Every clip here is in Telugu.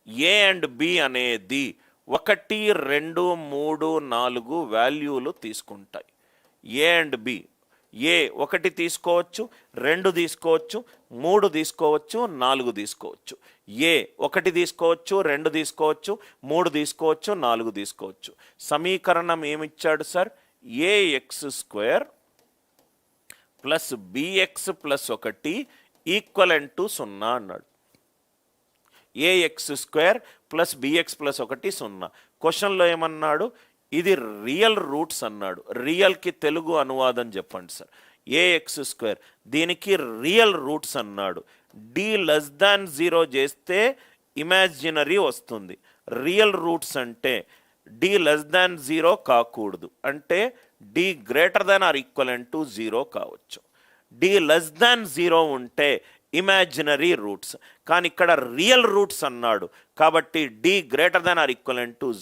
ఏ అండ్ బి అనేది 1, 2, 3, 4 వాల్యూలు తీసుకుంటాయి. ఏ అండ్ బి, ఏ 1 తీసుకోవచ్చు, 2 తీసుకోవచ్చు, 3 తీసుకోవచ్చు, 4 తీసుకోవచ్చు. ఏ 1 తీసుకోవచ్చు, 2 తీసుకోవచ్చు, 3 తీసుకోవచ్చు, 4 తీసుకోవచ్చు. సమీకరణం ఏమిచ్చాడు sir? A x square plus b x plus 1 equivalent to 0 అన్నాడు. A x square plus b x plus 1 0. క్వశ్చన్లో ఏమన్నాడు? ఇది రియల్ రూట్స్ అన్నాడు. రియల్కి తెలుగు అనువాదం చెప్పండి సార్. ఏఎక్స్ స్క్వేర్ దీనికి రియల్ రూట్స్ అన్నాడు. d 0 చేస్తే ఇమాజినరీ వస్తుంది. రియల్ రూట్స్ అంటే d 0 కాకూడదు, అంటే d 0 కావచ్చు. d 0 ఉంటే ఇమాజినరీ రూట్స్, కానీ ఇక్కడ రియల్ రూట్స్ అన్నాడు కాబట్టి d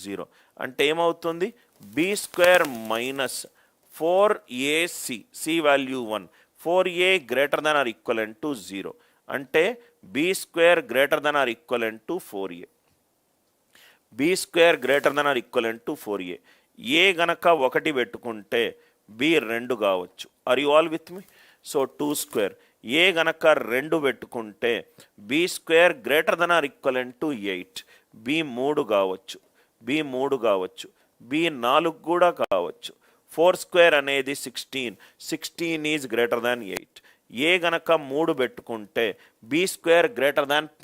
0 అంటే ఏమవుతుంది? b² minus 4ac, C value 1, 4a 0 అంటే b² 4a, b² 4a. ఏ గనక 1 పెట్టుకుంటే b 2 కావచ్చు. Are you all with me? So 2². A గనక 2 పెట్టుకుంటే b² 8, b 3 కావచ్చు, b 3 కావచ్చు, b 4 కూడా కావచ్చు. 4² అనేది 16, 16 ఈజ్ గ్రేటర్ దాన్ 8. ఏ గనక 3 పెట్టుకుంటే b²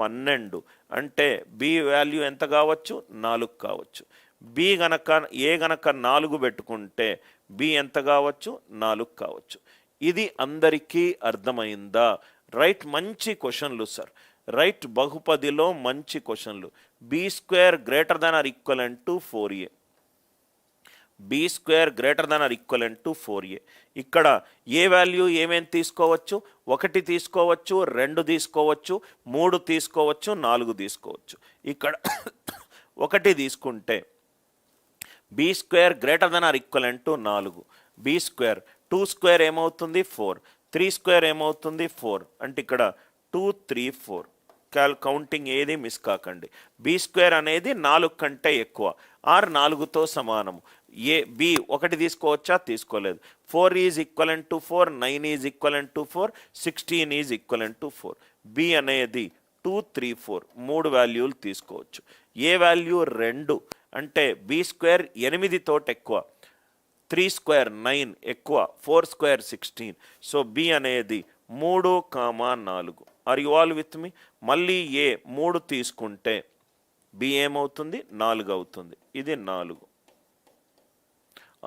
12, అంటే b వాల్యూ ఎంత కావచ్చు? 4 కావచ్చు. ఏ గనక 4 పెట్టుకుంటే b ఎంత కావచ్చు? 4 కావచ్చు. ఇది అందరికీ అర్థమైందా? రైట్, మంచి క్వశ్చన్లు సార్. రైట్, బహుపదిలో మంచి క్వశ్చన్లు. b² 4a, b² 4a. ఇక్కడ ఏ వాల్యూ ఏమేమి తీసుకోవచ్చు? 1 తీసుకోవచ్చు, 2 తీసుకోవచ్చు, 3 తీసుకోవచ్చు, 4 తీసుకోవచ్చు. ఇక్కడ 1 తీసుకుంటే b² 4, b². 2² ఏమవుతుంది? 4. 3² ఏమవుతుంది? 4. అంటే ఇక్కడ 2, 3, 4. కౌంటింగ్ ఏది మిస్ కాకండి. b² అనేది 4 కంటే ఎక్కువ, ఆర్ 4తో సమానము. బి 1 తీసుకోవచ్చా? తీసుకోలేదు. 4 is equivalent to 4, 9 is equivalent to 4, 16 is equivalent to 4. B అనేది 2, 3, 4 3 వాల్యూలు తీసుకోవచ్చు. ఏ వాల్యూ 2, అంటే b² 8 తోటి ఎక్కువ, 3² 9 ఎక్కువ, 4² 16. సో బి అనేది 3, 4. ఆర్ యు ఆల్ విత్ మీ? మళ్ళీ ఏ 3 తీసుకుంటే బి ఏమవుతుంది? 4 అవుతుంది. ఇది 4.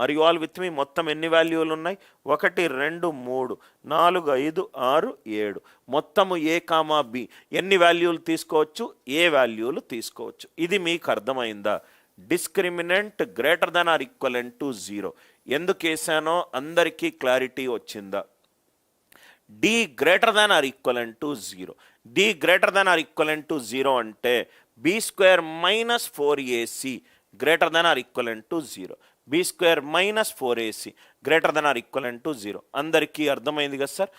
ఆర్ యు ఆల్ విత్ మీ? మొత్తం ఎన్ని వాల్యూలు ఉన్నాయి? 1, 2, 3, 4, 5, 6, 7. మొత్తము ఏ కామా బి ఎన్ని వాల్యూలు తీసుకోవచ్చు? ఏ వాల్యూలు తీసుకోవచ్చు. ఇది మీకు అర్థమైందా? డిస్క్రిమినెంట్ >0 ఎందుకు వేసానో అందరికీ క్లారిటీ వచ్చిందా? d>0, d>0 అంటే b² minus 4ac >0, b² minus 4ac >0. అందరికీ అర్థమైంది కదా సార్?